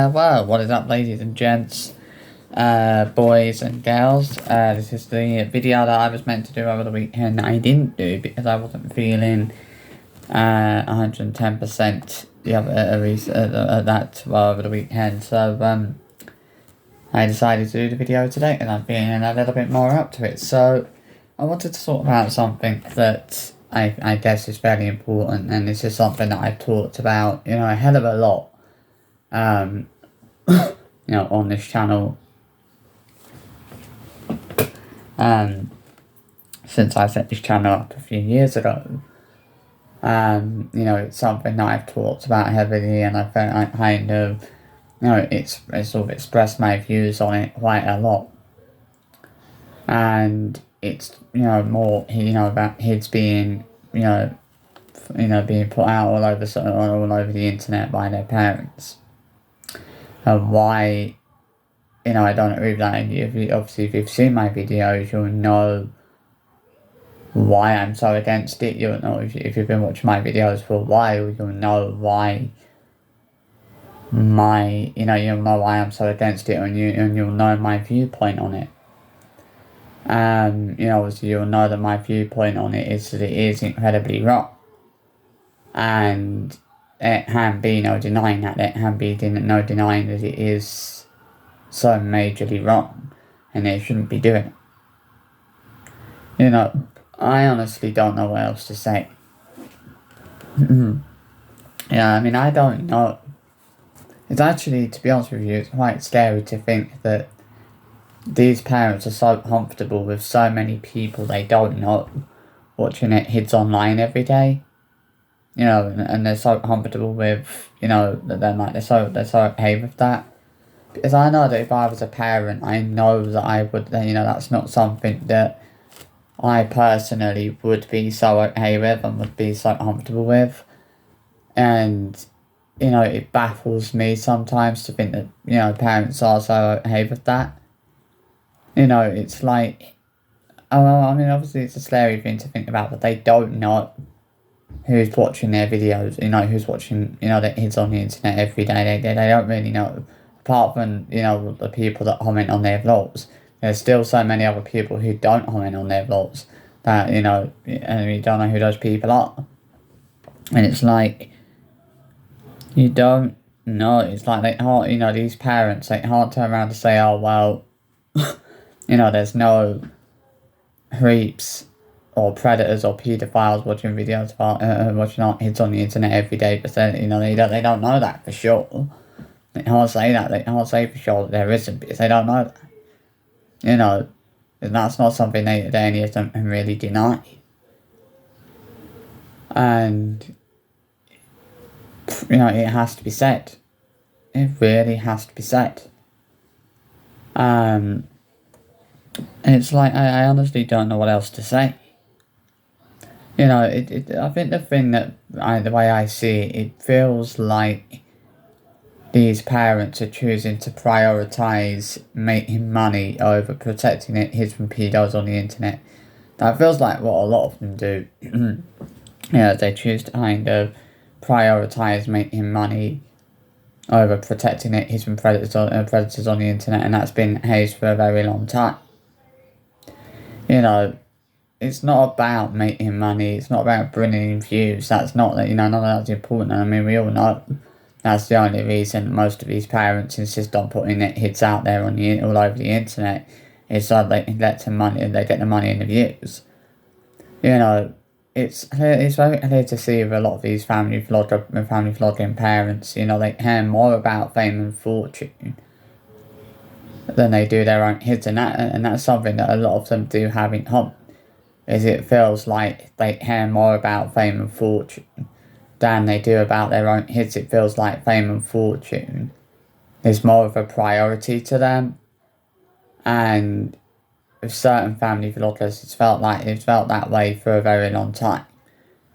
Well, what is up, ladies and gents, boys and girls? This is the video that I was meant to do over the weekend. I didn't do because I wasn't feeling 110% that over the weekend. So I decided to do the video today, and I'm feeling a little bit more up to it. So I wanted to talk about something that I guess is fairly important, and this is something that I've talked about, a hell of a lot. On this channel, since I set this channel up a few years ago. It's something that I've talked about heavily, and I felt I kind of, it's sort of expressed my views on it quite a lot. And it's, more, about kids being, being put out all over the internet by their parents. Why, I don't agree with that. If you've seen my videos, you'll know why I'm so against it. You'll know, if you've been watching my videos for a while, you'll know why you'll know why I'm so against it, and you'll know my viewpoint on it. Obviously you'll know that my viewpoint on it is that it is incredibly wrong. And it can be no denying that. There can be no denying that it is so majorly wrong, and they shouldn't be doing it. I honestly don't know what else to say. I don't know. It's actually, to be honest with you, it's quite scary to think that these parents are so comfortable with so many people they don't know watching it kids online every day. And they're so comfortable with, that they're so okay with that. Because I know that if I was a parent, I know that I would, that's not something that I personally would be so okay with and would be so comfortable with. And, it baffles me sometimes to think that, parents are so okay with that. It's like, obviously it's a scary thing to think about, but they don't know who's watching their videos, who's watching, their kids on the internet every day. They don't really know. Apart from, the people that comment on their vlogs, there's still so many other people who don't comment on their vlogs that, and you don't know who those people are. And it's like, you don't know. It's like they can't, these parents, they can't turn around and say, oh, well, there's no creeps or predators or paedophiles watching videos about watching our kids on the internet every day, but then they don't know that for sure. They can't say that. They can't say for sure that there isn't, because they don't know that. And that's not something that any of them can really deny. And it has to be said. It really has to be said. And it's like, I honestly don't know what else to say. I think the thing that, the way I see it, it feels like these parents are choosing to prioritise making money over protecting kids from pedos on the internet. That feels like what a lot of them do. They choose to kind of prioritise making money over protecting kids from predators on the internet, and that's been the case for a very long time. It's not about making money, it's not about bringing in views. That's not, none of that's important. We all know that's the only reason most of these parents insist on putting their kids out there all over the internet, is so they can get some money, and they get the money and the views. It's very clear to see with a lot of these family vlogging parents, they care more about fame and fortune than they do their own kids, and that's something that a lot of them do have in common. Is it feels like they care more about fame and fortune than they do about their own kids. It feels like fame and fortune is more of a priority to them. And with certain family vloggers, it's felt that way for a very long time.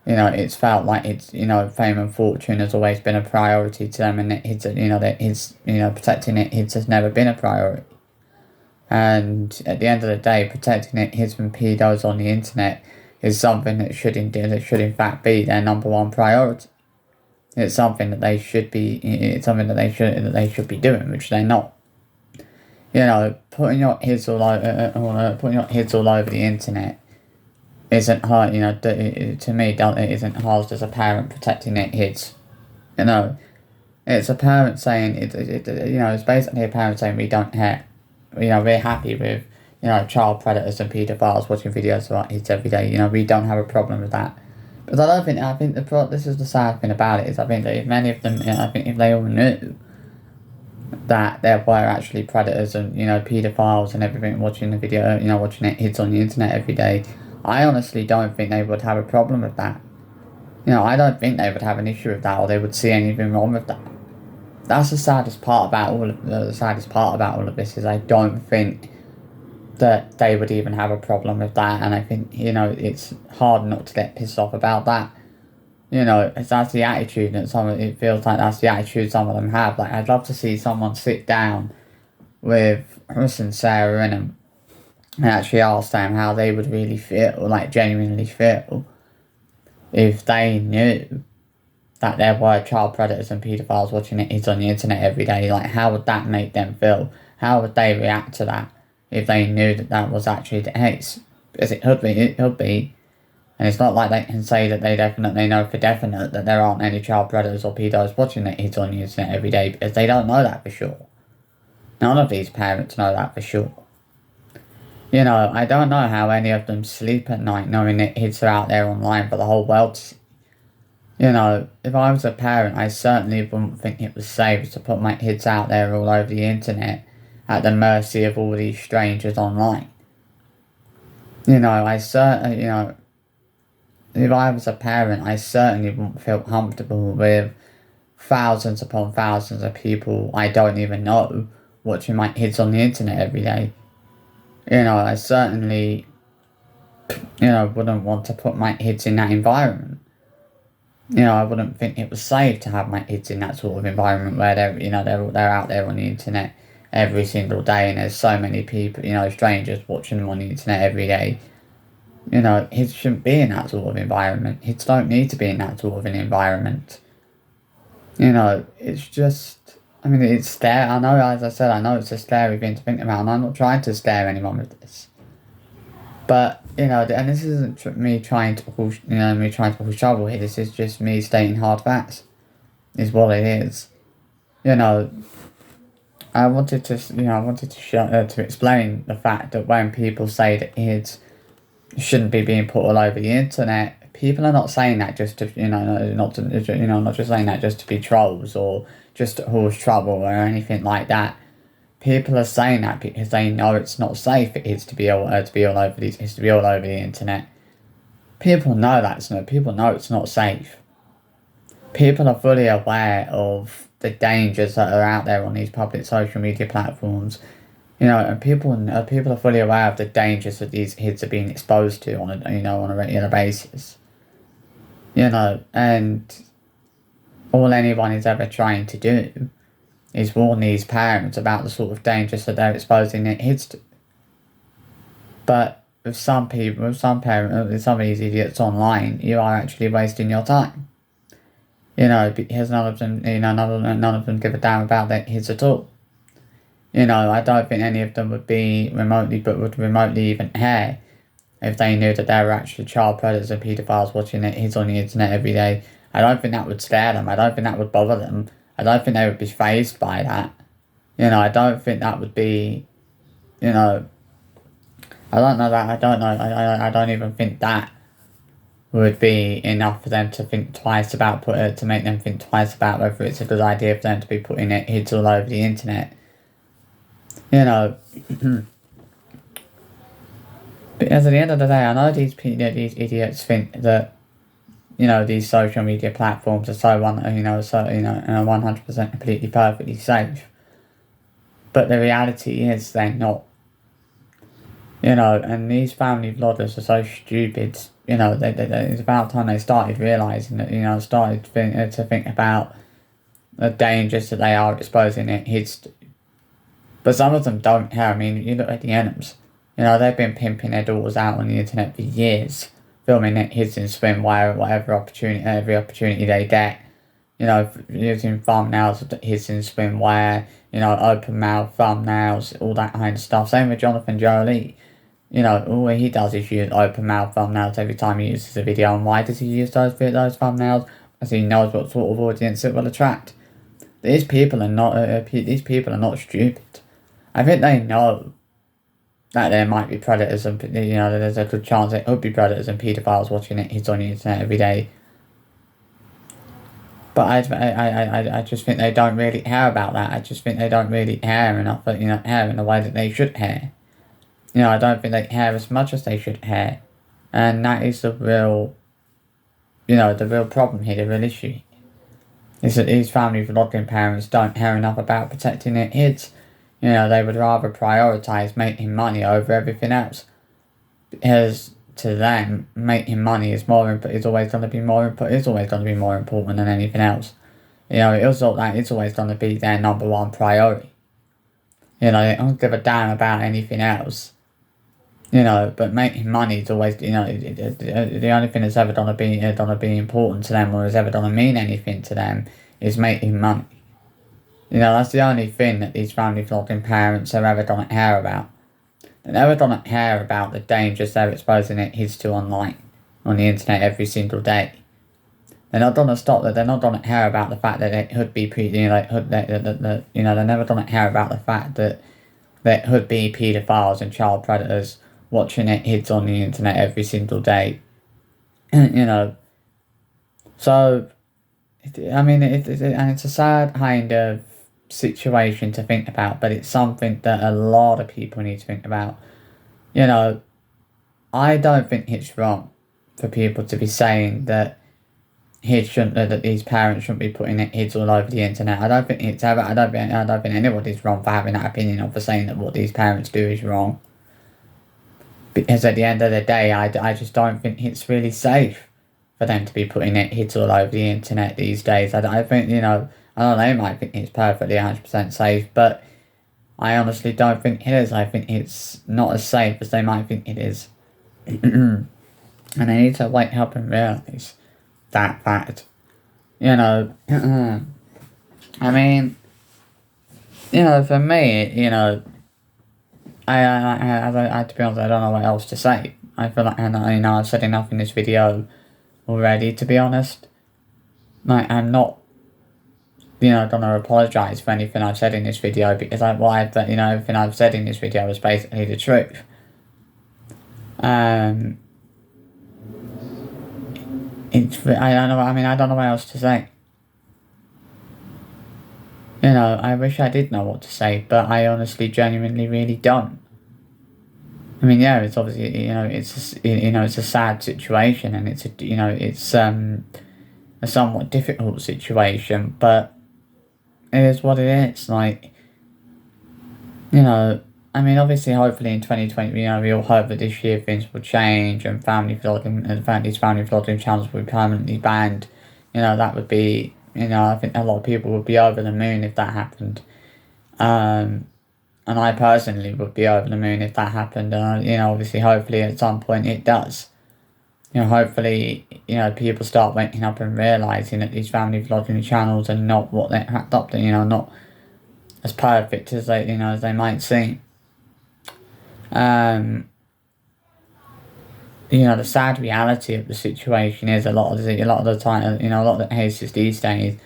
It's felt like fame and fortune has always been a priority to them, and protecting kids has never been a priority. And at the end of the day, protecting kids from pedos on the internet is something that should in fact be their number one priority. It's something that they should be. It's something that they should be doing, which they're not. You know, putting your kids all over the internet isn't hard. You know, to me, it isn't hard as a parent protecting their kids. You know, it's a parent saying it's basically a parent saying we don't care. You know, we're happy with child predators and paedophiles watching videos of our kids every day. You know, we don't have a problem with that. But I think this is the sad thing about it, is I think that if many of them, I think if they all knew that there were actually predators and, paedophiles and everything watching the video, watching their kids on the internet every day, I honestly don't think they would have a problem with that. I don't think they would have an issue with that, or they would see anything wrong with that. That's the saddest part about all of this, is I don't think that they would even have a problem with that, and I think, it's hard not to get pissed off about that. That's the attitude that it feels like that's the attitude some of them have. Like, I'd love to see someone sit down with Chris and Sarah and actually ask them how they would really feel, like genuinely feel, if they knew that there were child predators and paedophiles watching it on the internet every day. Like, how would that make them feel? How would they react to that if they knew that was actually the case? Because it could be. And it's not like they can say that they definitely know for definite that there aren't any child predators or pedos watching their kids on the internet every day, because they don't know that for sure. None of these parents know that for sure. I don't know how any of them sleep at night knowing that kids are out there online for the whole world to see. If I was a parent, I certainly wouldn't think it was safe to put my kids out there all over the internet at the mercy of all these strangers online. If I was a parent, I certainly wouldn't feel comfortable with thousands upon thousands of people I don't even know watching my kids on the internet every day. I certainly, wouldn't want to put my kids in that environment. I wouldn't think it was safe to have my kids in that sort of environment where they're out there on the internet every single day, and there's so many people, strangers watching them on the internet every day. Kids shouldn't be in that sort of environment. Kids don't need to be in that sort of an environment. It's just, it's scary. I know, as I said, it's a scary thing to think about, and I'm not trying to scare anyone with this. But, and this isn't me trying to push trouble here. This is just me stating hard facts, is what it is. I wanted to explain the fact that when people say that kids shouldn't be being put all over the internet, people are not saying that just to, not just saying that just to be trolls or just to cause trouble or anything like that. People are saying that because they know it's not safe for kids to be all over the internet. People know people know it's not safe. People are fully aware of the dangers that are out there on these public social media platforms. And people are fully aware of the dangers that these kids are being exposed to on a regular basis. And all anyone is ever trying to do is warn these parents about the sort of dangers that they're exposing their kids to. But with some parents, with some of these idiots online, you are actually wasting your time. Because none of them give a damn about their kids at all. I don't think any of them would remotely even care if they knew that there were actually child predators and paedophiles watching their kids on the internet every day. I don't think that would scare them. I don't think that would bother them. I don't think they would be fazed by that. I don't think that would be, I don't know that, I don't even think that would be enough for them to think twice about, to make them think twice about whether it's a good idea for them to be putting their kids all over the internet. Because at the end of the day, I know these idiots think that, these social media platforms are so 100% completely perfectly safe. But the reality is they're not. And these family vloggers are so stupid. It's about time they started realising that, to think about the dangers that they are exposing their kids to. But some of them don't care. You look at the Enums. They've been pimping their daughters out on the internet for years, filming their kids in swimwear at every opportunity they get. you know, using thumbnails of his in swimwear, you know, open mouth thumbnails, all that kind of stuff. Same with Jonathan Jolie. You know, all he does is use open mouth thumbnails every time he uses a video. And why does he use those thumbnails? Because he knows what sort of audience it will attract. These people are not stupid. I think they know that there might be predators and, you know, there's a good chance it could be predators and paedophiles watching it. It's on the internet every day. But I just think they don't really care about that. I just think they don't really care enough, you know, care in the way that they should care. You know, I don't think they care as much as they should care. And that is the real, you know, the real problem here, the real issue. Is that these family vlogging parents don't care enough about protecting their kids. You know, they would rather prioritise making money over everything else. Because to them, making money is always going to be more important than anything else. You know, it's always going to be their number one priority. You know, they don't give a damn about anything else. You know, but making money is always, you know, the only thing that's ever going to be important to them or is ever going to mean anything to them is making money. You know, that's the only thing that these family vlogging parents are ever going to care about. They're never going to care about the dangers they're exposing their kids to online, on the internet every single day. They're not going to stop that. They're not going to care about the fact that it could be, you know, they're never going to care about the fact that there could be paedophiles and child predators watching their kids on the internet every single day. You know, so, I mean, and it's a sad kind of situation to think about, but it's something that a lot of people need to think about. You know, I don't think it's wrong for people to be saying that that these parents shouldn't be putting their kids all over the internet. I don't think anybody's wrong for having that opinion or for saying that what these parents do is wrong. Because at the end of the day, I just don't think it's really safe for them to be putting their kids all over the internet these days. I think, you know, I know they might think it's perfectly 100% safe, but I honestly don't think it is. I think it's not as safe as they might think it is. And they need to wake up and realise that fact. You know, I mean, you know, for me, you know, I to be honest, I don't know what else to say. I feel like, you know, I've said enough in this video already, to be honest. Like, I'm not, you know, gonna apologise for anything I've said in this video, because you know, everything I've said in this video is basically the truth. I don't know what else to say. You know, I wish I did know what to say, but I honestly, genuinely, really don't. I mean, yeah, it's obviously, you know, it's a sad situation, and it's a somewhat difficult situation, but it is what it is. Like, you know, I mean, obviously, hopefully in 2020, you know, we all hope that this year things will change and these family vlogging channels will be permanently banned. You know, that would be, you know, I think a lot of people would be over the moon if that happened. And I personally would be over the moon if that happened. You know, obviously, hopefully at some point it does. You know, hopefully, you know, people start waking up and realising that these family vlogging channels are not what they're cracked up to, you know, not as perfect as they, you know, as they might seem. You know, the sad reality of the situation is a lot of the time, you know, a lot of the cases these days,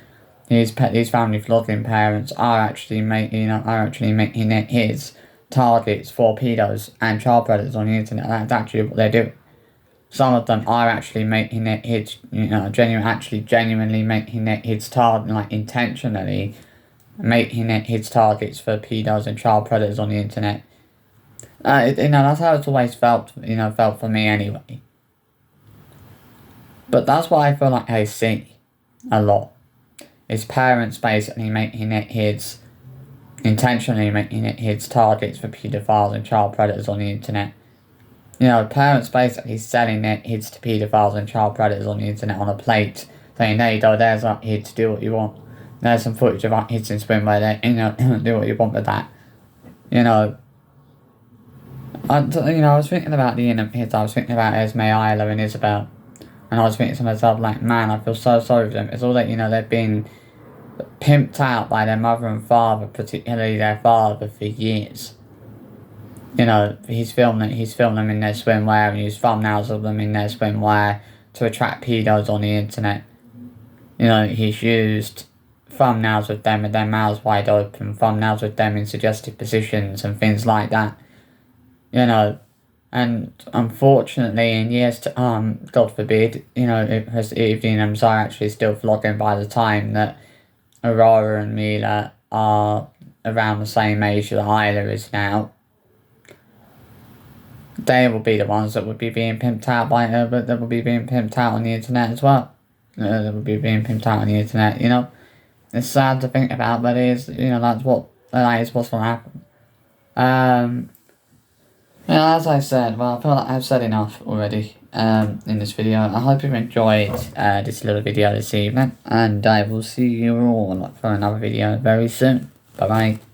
these family vlogging parents are actually making their kids targets for pedos and child predators on the internet. That's actually what they're doing. Some of them are actually making their kids, you know, genuinely making their kids intentionally making their kids targets for pedos and child predators on the internet. You know, that's how it's always felt for me anyway. But that's what I feel like I see a lot. Is parents basically intentionally making their kids targets for paedophiles and child predators on the internet. You know, parents basically selling their kids to paedophiles and child predators on the internet on a plate, saying, there you go, there's our kids, do what you want. There's some footage of our kids in swimwear there, you know, do what you want with that. You know, I was thinking about the innocent kids. I was thinking about Esme, Isla and Isabel. And I was thinking to myself, like, man, I feel so sorry for them. It's all that, you know, they've been pimped out by their mother and father, particularly their father, for years. You know, he's filmed them in their swimwear and used thumbnails of them in their swimwear to attract pedos on the internet. You know, he's used thumbnails with them with their mouths wide open, thumbnails with them in suggestive positions and things like that. You know, and unfortunately in years to come, God forbid, you know, if Evelyn and Zara actually still vlogging by the time that Aurora and Mila are around the same age that Isla is now, they will be the ones that would be being pimped out by her, but they will be being pimped out on the internet as well. They will be being pimped out on the internet, you know. It's sad to think about, but it is, you know, that is what's going to happen. You know, as I said, well, I feel like I've said enough already in this video. I hope you've enjoyed this little video this evening, and I will see you all for another video very soon. Bye bye.